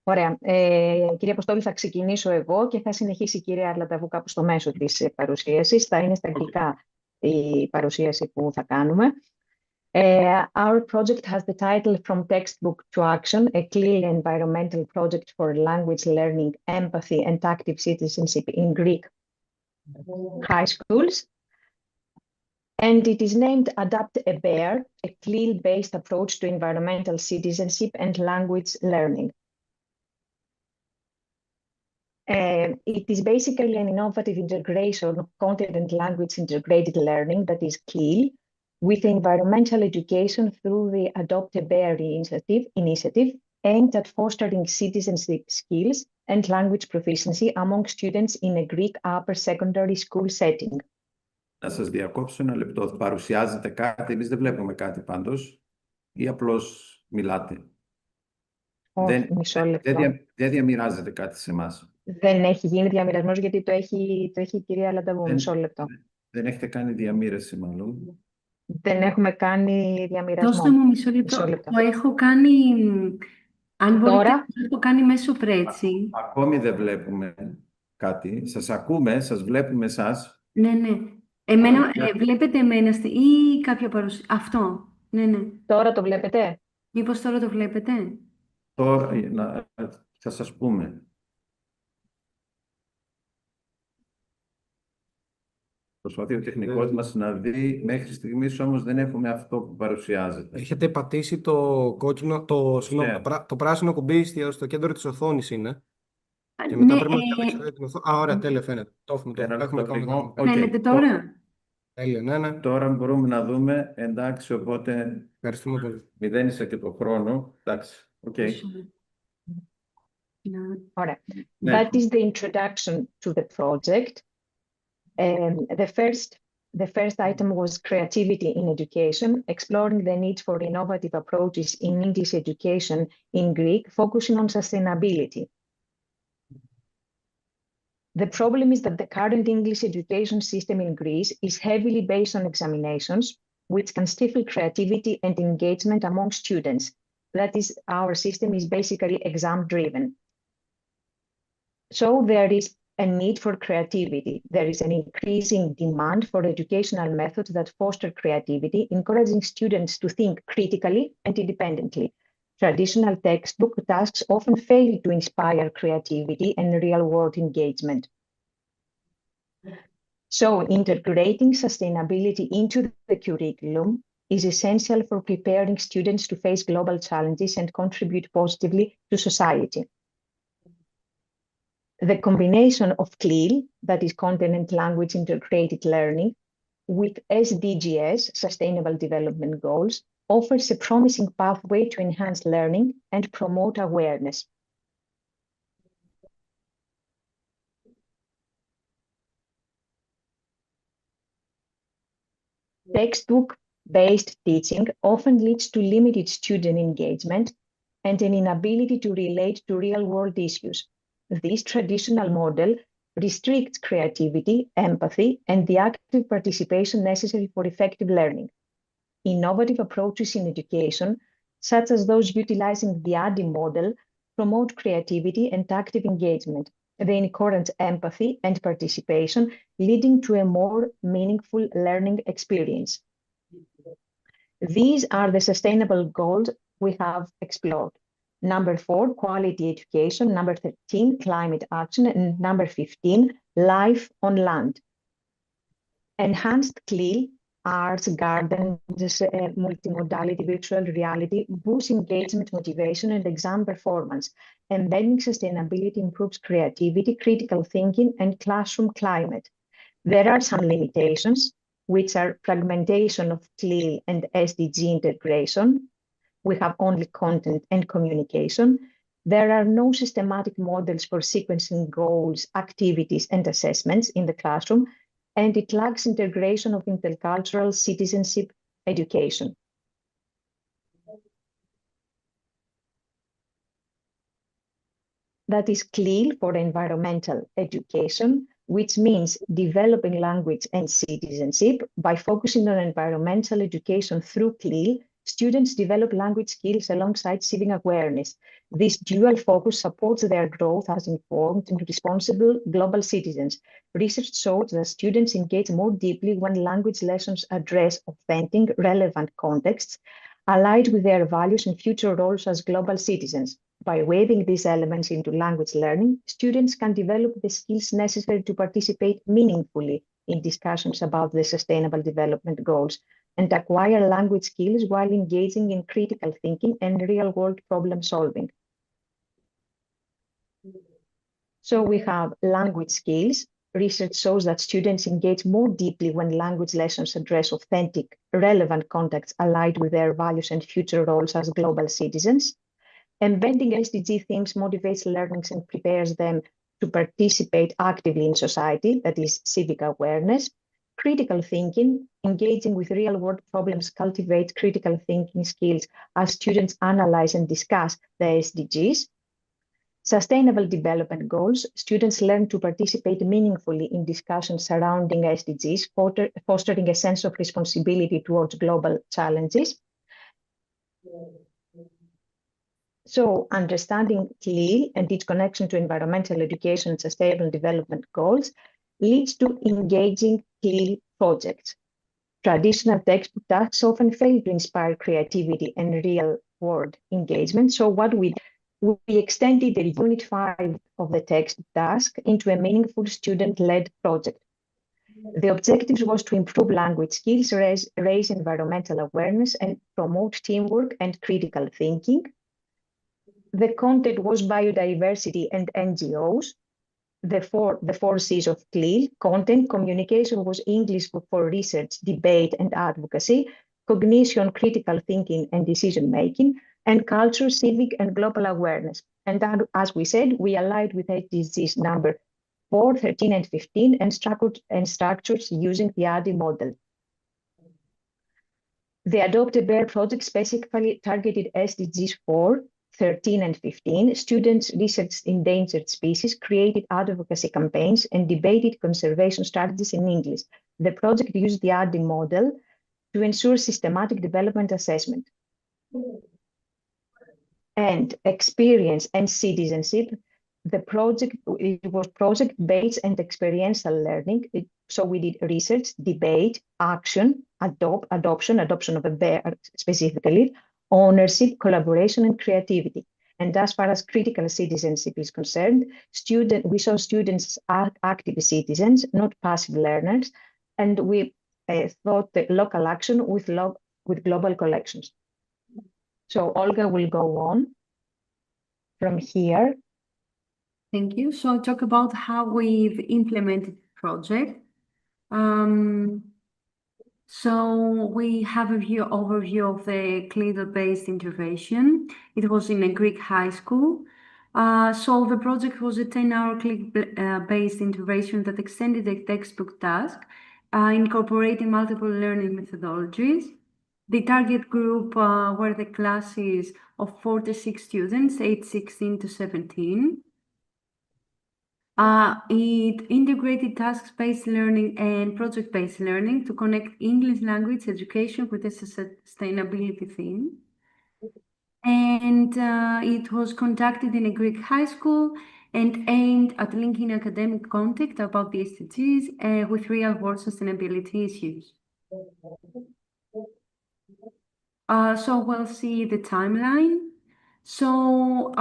Ωραία. Κυρία Αποστόλη, θα ξεκινήσω εγώ και θα συνεχίσει η κυρία Λανταβού κάπου στο μέσο της παρουσίασης. Θα είναι στα αγγλικά η παρουσίαση που θα κάνουμε. Our project has the title From Textbook to Action, a CLIL environmental project for language learning, empathy and active citizenship in Greek high schools. And it is named Adapt a Bear, a CLIL-based approach to environmental citizenship and language learning. It is basically an innovative integration of content and language integrated learning, that is CLIL, with environmental education through the Adopt a Bear initiative aimed at fostering citizenship skills and language proficiency among students in a Greek upper secondary school setting. Να σας διακόψω ένα λεπτό. Παρουσιάζετε κάτι, εμείς δεν βλέπουμε κάτι πάντως, ή απλώς μιλάτε? Μισό λεπτό. Δεν διαμοιράζετε κάτι σε εμάς? Δεν έχει γίνει διαμοιρασμός γιατί το έχει η κυρία Λανταβού. Μισό λεπτό. Δεν έχετε κάνει διαμοίραση μάλλον? Δεν έχουμε κάνει διαμοιρασμό. Δώστε μου μισό λεπτό. Το έχω κάνει... Αν μπορείτε να το κάνει μέσω πρέτσι. Ακόμη δεν βλέπουμε κάτι. Σας ακούμε, σας βλέπουμε εσάς. Ναι. Εμένα, βλέπετε εμένα ή κάποια παρουσία? Αυτό. Ναι. Τώρα το βλέπετε? Μήπως τώρα το βλέπετε? Τώρα θα σας πούμε. Προσπαθεί ο τεχνικός μας να δει. Μέχρι στιγμής όμως δεν έχουμε αυτό που παρουσιάζεται. Έχετε πατήσει το κόκκινο, το πράσινο κουμπί στο κέντρο της οθόνης είναι. Και μετά πρέπει να διαλέξετε την οθόνη. Ωραία, τέλεια φαίνεται. Το έχουμε κάνει. Φαίνεται τώρα? Τέλεια, ναι. Τώρα μπορούμε να δούμε. Εντάξει, οπότε ευχαριστούμε πολύ. Μηδένισα και το χρόνο. Εντάξει, Ωραία. That is the introduction to the project. The first item was creativity in education, exploring the need for innovative approaches in English education in Greek, focusing on sustainability. The problem is that the current English education system in Greece is heavily based on examinations, which can stifle creativity and engagement among students. That is, our system is basically exam-driven. So there is a need for creativity. There is an increasing demand for educational methods that foster creativity, encouraging students to think critically and independently. Traditional textbook tasks often fail to inspire creativity and real-world engagement. So integrating sustainability into the curriculum is essential for preparing students to face global challenges and contribute positively to society. The combination of CLIL, that is Content and Language Integrated Learning, with SDGs, Sustainable Development Goals, offers a promising pathway to enhance learning and promote awareness. Textbook-based teaching often leads to limited student engagement and an inability to relate to real-world issues. This traditional model restricts creativity, empathy, and the active participation necessary for effective learning. Innovative approaches in education, such as those utilizing the ADDI model, promote creativity and active engagement. They encourage empathy and participation, leading to a more meaningful learning experience. These are the sustainable goals we have explored. Number 4, quality education. Number 13, climate action. And number 15, life on land. Enhanced CLIL, arts, gardens, multimodality, virtual reality, boosts engagement, motivation, and exam performance. Embedding sustainability improves creativity, critical thinking, and classroom climate. There are some limitations, which are fragmentation of CLIL and SDG integration. We have only content and communication. There are no systematic models for sequencing goals, activities, and assessments in the classroom, and it lacks integration of intercultural citizenship education. That is CLIL for environmental education, which means developing language and citizenship by focusing on environmental education through CLIL. students develop language skills alongside civic awareness. This dual focus supports their growth as informed and responsible global citizens. Research shows that students engage more deeply when language lessons address authentic, relevant contexts, aligned with their values and future roles as global citizens. By weaving these elements into language learning, students can develop the skills necessary to participate meaningfully in discussions about the Sustainable Development Goals and acquire language skills while engaging in critical thinking and real-world problem solving. So we have language skills. Research shows that students engage more deeply when language lessons address authentic, relevant contexts aligned with their values and future roles as global citizens. Embedding SDG themes motivates learners and prepares them to participate actively in society, that is, civic awareness. Critical thinking, engaging with real-world problems, cultivates critical thinking skills as students analyze and discuss the SDGs. Sustainable Development Goals, students learn to participate meaningfully in discussions surrounding SDGs, fostering a sense of responsibility towards global challenges. So understanding CLIL and its connection to environmental education and sustainable development goals leads to engaging CLIL projects. Traditional textbook tasks often fail to inspire creativity and real-world engagement. So what we extended the Unit 5 of the text task into a meaningful student-led project. The objective was to improve language skills, raise environmental awareness, and promote teamwork and critical thinking. The content was biodiversity and NGOs. The four C's of CLIL: content, communication was English for research, debate, and advocacy, cognition, critical thinking, and decision-making, and culture, civic, and global awareness. And that, as we said, we aligned with SDGs number 4, 13, and 15, and structures using the ADDIE model. The Adopted Bear project specifically targeted SDGs 4, 13, and 15. Students researched endangered species, created advocacy campaigns, and debated conservation strategies in English. The project used the ADDIE model to ensure systematic development assessment. And experience and citizenship. The project, it was project-based and experiential learning. So we did research, debate, action, adoption of a bear specifically, ownership, collaboration, and creativity. And as far as critical citizenship is concerned, we saw students as active citizens, not passive learners, and we thought that local action with global collections. So Olga will go on from here. Thank you. So I'll talk about how we've implemented the project. So we have a overview of the CLIL-based intervention. It was in a Greek high school. So the project was a 10-hour CLIL-based intervention that extended the textbook task, incorporating multiple learning methodologies. The target group were the classes of 46 students, aged 16 to 17. It integrated task-based learning and project-based learning to connect English language education with a sustainability theme. And it was conducted in a Greek high school and aimed at linking academic content about the SDGs with real-world sustainability issues. So we'll see the timeline. So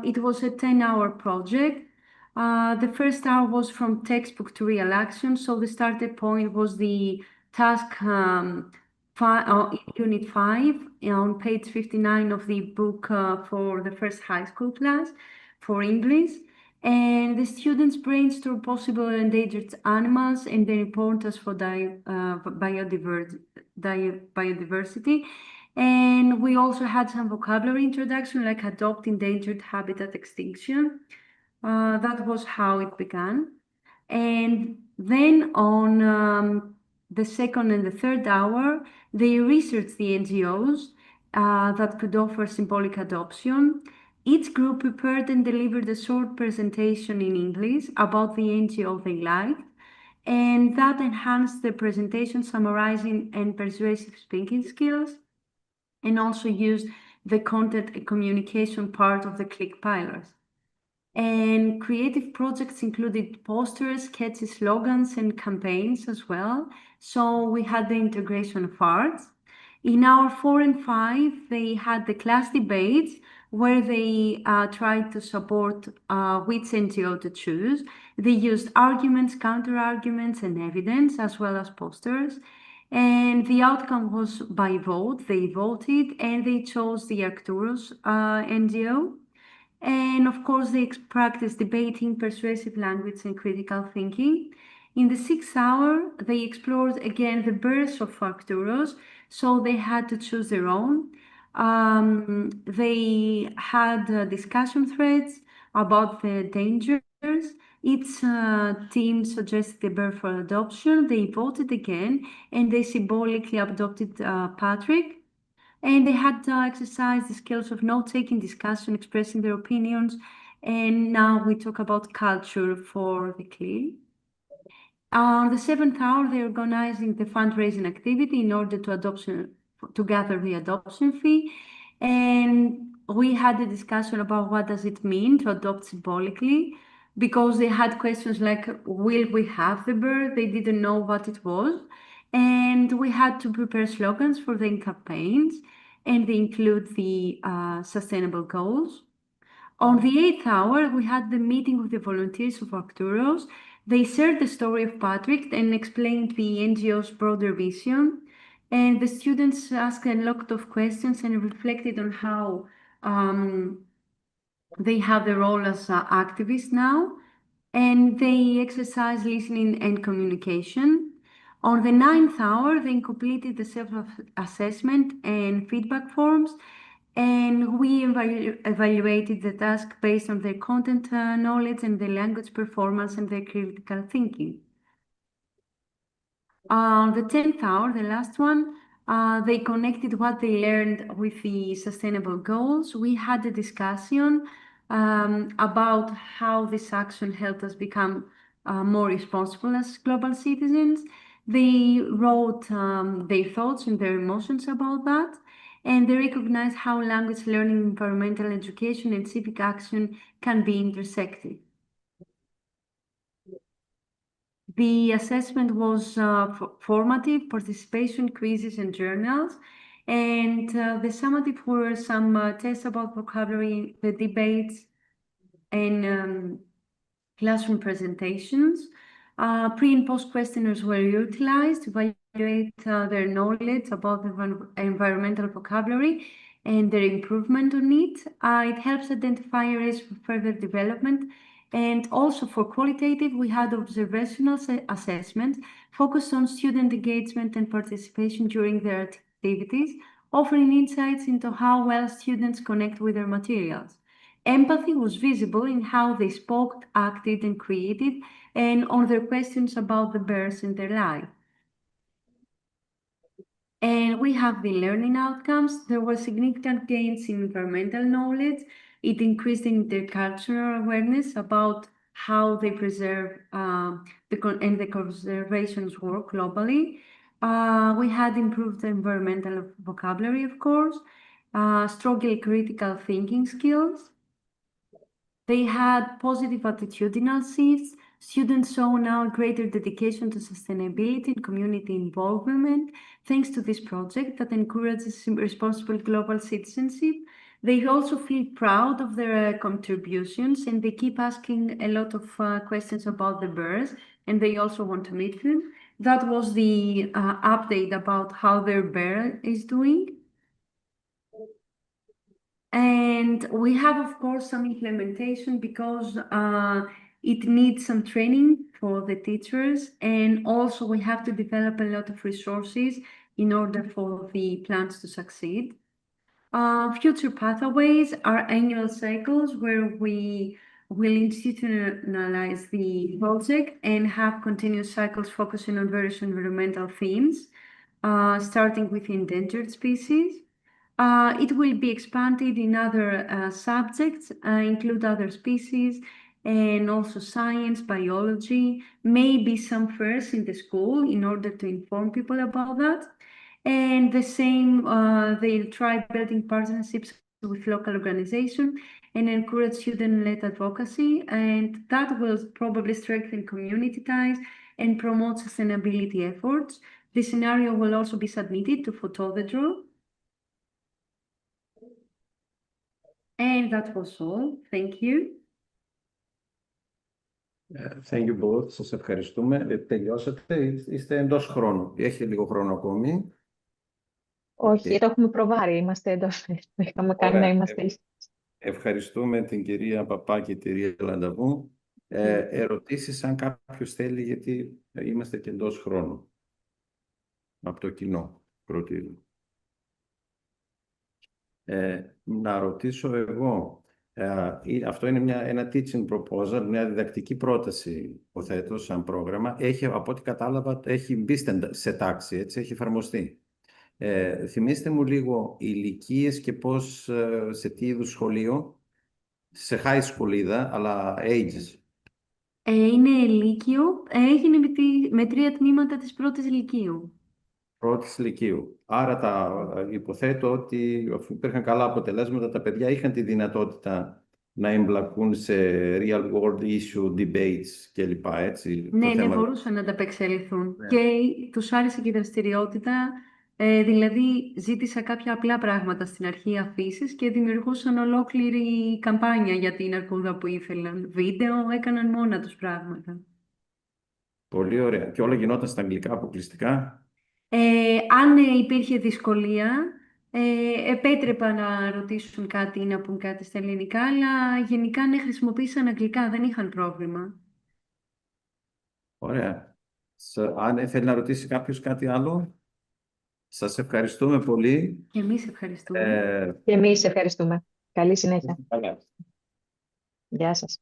it was a 10-hour project. The first hour was from textbook to real action. So the starting point was the task Unit 5 on page 59 of the book for the first high school class for English. And the students brainstormed possible endangered animals and their importance for biodiversity. And we also had some vocabulary introduction, like adopt, endangered, habitat, extinction. That was how it began. And then on the second and the third hour, they researched the NGOs that could offer symbolic adoption. Each group prepared and delivered a short presentation in English about the NGO they liked, and that enhanced the presentation, summarizing and persuasive speaking skills. and also used the content and communication part of the CLIL pillars. And creative projects included posters, sketches, slogans, and campaigns as well. So we had the integration of arts. In our 4 and 5, they had the class debates where they tried to support which NGO to choose. They used arguments, counter-arguments, and evidence, as well as posters. And the outcome was by vote. They voted, and they chose the Arcturus NGO. And of course, they practiced debating, persuasive language, and critical thinking. In the 6th hour, they explored again the birth of Arcturus, so they had to choose their own. They had discussion threads about the dangers. Each team suggested a bird for adoption. They voted again, and they symbolically adopted Patrick. And they had to exercise the skills of note-taking, discussion, expressing their opinions. And now we talk about culture for the CLIL. On the 7th hour, they're organizing the fundraising activity in order to gather the adoption fee. And we had a discussion about what does it mean to adopt symbolically, because they had questions like, will we have the bird? They didn't know what it was. And we had to prepare slogans for the campaigns, and they include the sustainable goals. On the 8th hour, we had the meeting with the volunteers of Arcturus. They shared the story of Patrick and explained the NGO's broader vision. And the students asked a lot of questions and reflected on how they have the role as activists now. And they exercise listening and communication. On the 9th hour, they completed the self-assessment and feedback forms, and we evaluated the task based on their content knowledge and their language performance and their critical thinking. On the 10th hour, the last one, they connected what they learned with the sustainable goals. We had a discussion about how this action helped us become more responsible as global citizens. They wrote their thoughts and their emotions about that, and they recognized how language learning, environmental education, and civic action can be intersected. The assessment was formative, participation, quizzes, and journals. And the summative were some tests about vocabulary, the debates, and classroom presentations. Pre and post questionnaires were utilized to evaluate their knowledge about the environmental vocabulary and their improvement on it. It helps identify areas for further development. And also for qualitative, we had observational assessments focused on student engagement and participation during their activities, offering insights into how well students connect with their materials. Empathy was visible in how they spoke, acted, and created, and on their questions about the birds in their life. And we have the learning outcomes. There were significant gains in environmental knowledge. It increased intercultural awareness about how they preserve the conservation's work globally. We had improved environmental vocabulary, of course, stronger critical thinking skills. They had positive attitudinal shifts. Students show now greater dedication to sustainability and community involvement thanks to this project that encourages responsible global citizenship. They also feel proud of their contributions, and they keep asking a lot of questions about the birds, and they also want to meet them. That was the update about how their bird is doing. And we have, of course, some implementation because it needs some training for the teachers. And also we have to develop a lot of resources in order for the plans to succeed. Future pathways are annual cycles where we will institutionalize the project and have continuous cycles focusing on various environmental themes, starting with endangered species. It will be expanded in other subjects, include other species, and also science, biology, maybe some fairs in the school in order to inform people about that. And the same, they try building partnerships with local organizations and encourage student-led advocacy, and that will probably strengthen community ties and promote sustainability efforts. The scenario will also be submitted to Photodedro. And that was all. Thank you. Thank you both. Σας ευχαριστούμε. Τελειώσατε. Είστε εντός χρόνου. Έχει λίγο χρόνο ακόμη. Όχι, το έχουμε προβάρει. Είμαστε εντός. Είχαμε κάνει να είμαστε ίσως. Ευχαριστούμε την κυρία Παπά και την κυρία Λανταβού. Ερωτήσεις αν κάποιος θέλει, γιατί είμαστε και εντός χρόνου. Από το κοινό, προτείνω. Να ρωτήσω εγώ. Αυτό είναι ένα teaching proposal, μια διδακτική πρόταση, υποθέτω, σαν πρόγραμμα. Από ό,τι κατάλαβα, έχει μπει σε τάξη, έτσι, έχει εφαρμοστεί. Θυμίστε μου λίγο ηλικίες και πώς, σε τι είδους σχολείο, σε high school είδα, αλλά ages. Είναι λύκειο, έγινε με 3 τμήματα της πρώτης λυκείου. Πρώτης λυκείου. Άρα υποθέτω ότι υπήρχαν καλά αποτελέσματα, τα παιδιά είχαν τη δυνατότητα να εμπλακούν σε real world issue debates κλπ. Έτσι, Ναι, μπορούσαν να ανταπεξέλθουν. Ναι. Και τους άρεσε και η δραστηριότητα. Δηλαδή, ζήτησα κάποια απλά πράγματα στην αρχή, αφήσεις, και δημιουργούσαν ολόκληρη καμπάνια για την αρκούδα που ήθελαν. Βίντεο, έκαναν μόνα τους πράγματα. Πολύ ωραία. Και όλα γινόταν στα αγγλικά αποκλειστικά. Αν υπήρχε δυσκολία, επέτρεπα να ρωτήσουν κάτι ή να πούν κάτι στα ελληνικά, αλλά γενικά ναι, χρησιμοποίησαν αγγλικά, δεν είχαν πρόβλημα. Ωραία. Αν θέλει να ρωτήσει κάποιος κάτι άλλο, σας ευχαριστούμε πολύ. Και εμείς ευχαριστούμε. Και εμείς ευχαριστούμε. Καλή συνέχεια. Γεια σας.